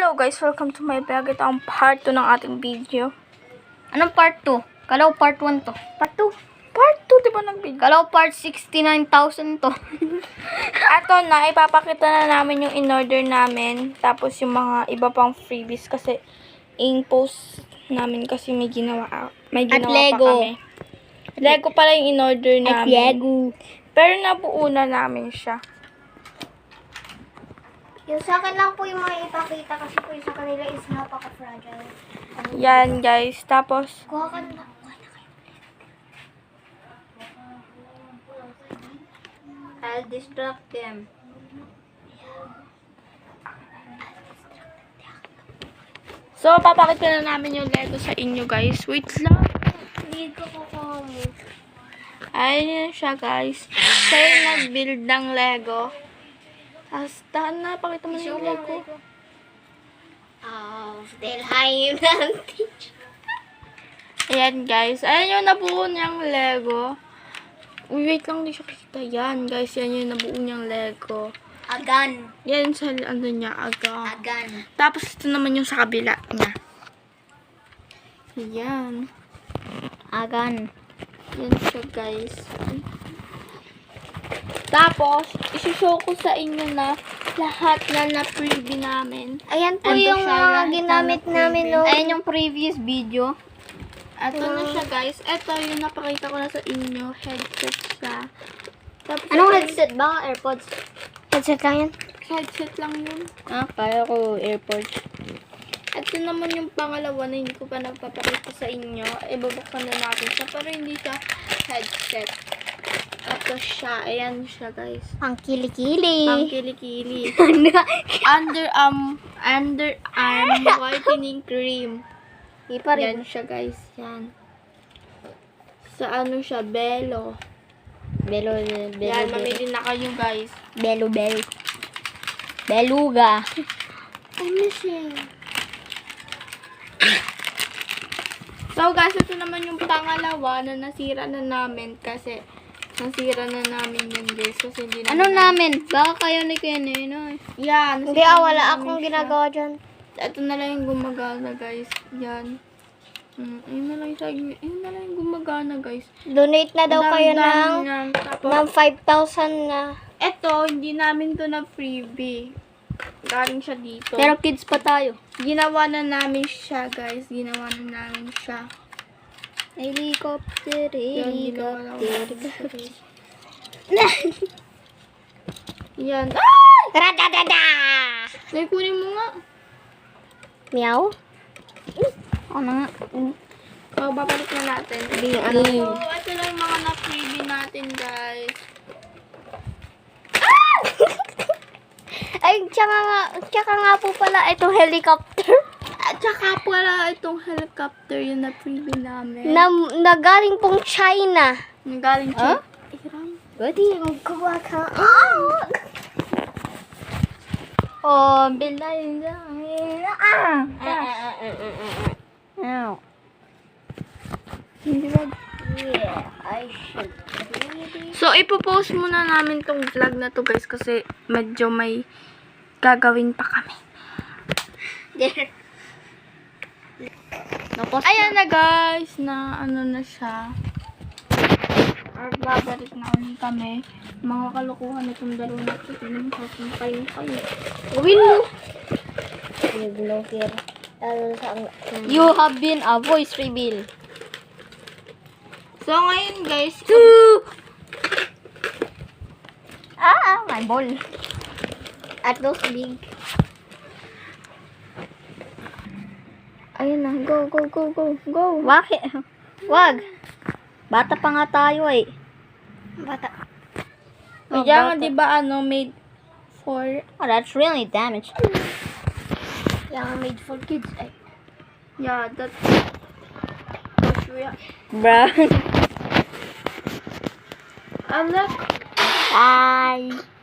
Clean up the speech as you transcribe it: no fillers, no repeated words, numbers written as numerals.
Hello guys, welcome to my vlog. Ito ang part 2 ng ating video. Anong part 2? Kalaw part 1 to. Part 2? Part 2, di ba nag-video? Kalaw part 69,000 to. Ito na, ipapakita na namin yung in-order namin. Tapos yung mga iba pang freebies kasi in-post namin kasi may ginawa Lego. pa kami. Lego pala yung in-order At namin. Lego. Pero nabuo na namin siya. Yung sa akin lang po yung mga ipakita kasi po yung sa kanila is napaka-fragile. Yan guys. Tapos, Kuha ka na. I'll distract them. so papakita na namin yung Lego sa inyo guys. Wait lang. Hindi ko kukuha mo. Ayun siya guys. Siya yung nag-build ng Lego. Tapos, tahan na, pakita mo na yung Lego. Oh, still high natin. Ayan guys. Ayan yung nabuo niyang Lego. Uy, wait lang, hindi siya kita. Yan guys, yan yung nabuo niyang Lego. Agan. Yan sa ano niya, aga. Agan. Tapos ito naman yung sa kabila niya. Yan. Agan. Yan siya guys. Tapos, isi-show ko sa inyo na lahat na na-preview namin. Ayan po Ando yung siya, mga lahat ginamit na namin preview. no. Ayan yung previous video. Ito na siya guys. Ito yung napakita ko na sa inyo. Headset siya. Tapos, Anong ito- headset ba? AirPods? Headset lang yan. Headset lang yun. Ah, kaya ko AirPods. Ito naman yung pangalawa na hindi ko pa nagpapakita sa inyo. Ibabuksan na natin siya. Pero hindi siya headset. Ito siya. Ayan siya guys. Ang kilikili. Pang kilikili. Underarm whitening cream. Ipa rin. Yan siya guys. Yan. Sa ano siya? Belo. Belo, Yan. Mamili na kayo guys. Belo. Beluga. Ano siya? So guys, ito naman yung pangalawa na nasira na namin kasi nasira na namin yun guys. Kasi hindi Ano namin? Baka kayo ni Kuya Nenoy. Yan. Hindi wala akong ginagawa dyan. Ito na lang yung gumagana guys. Yan. Ayun na lang yung gumagana guys. Donate na daw kayo ng Yan. Tapos, 5,000 na. ito, hindi namin to na freebie. Galing siya dito. Pero kids pa tayo. Ginawa na namin siya guys. Ginawa na namin siya. Helicopter, Yan, ginawa na helicopter. Yan. Radadada! Ay, kunin mo nga. Meow? Ako na nga. So, babalik na natin. Ano? So, ito lang yung mga na-freebie natin guys. Ay, tsaka nga po pala itong helicopter. At saka pala itong helicopter yung na-freebie namin. na galing pong China. Nagaling siya. Iram. Pwede. Magkawa ka. Oh, bilay na. Hindi ba? Yeah, I should. So, ipopost muna namin tong vlog na to guys kasi medyo may gagawin pa kami. Ayan na guys, na ano na siya. Or babalik na ulit kami. Mga kalukuhan na itong dalawa na ito. Kayo. Gawin mo. Nag-blocker. You have been a voice reveal. So, ngayon guys, My ball. At those big. ayun na, go. Bakit? Wag. Bata pa nga tayo eh. Bata. Kaya nga, di ba, made for, Oh, that's really damaged. Yung made for kids. Ay. yeah, that's, Bruh. anak, Bye.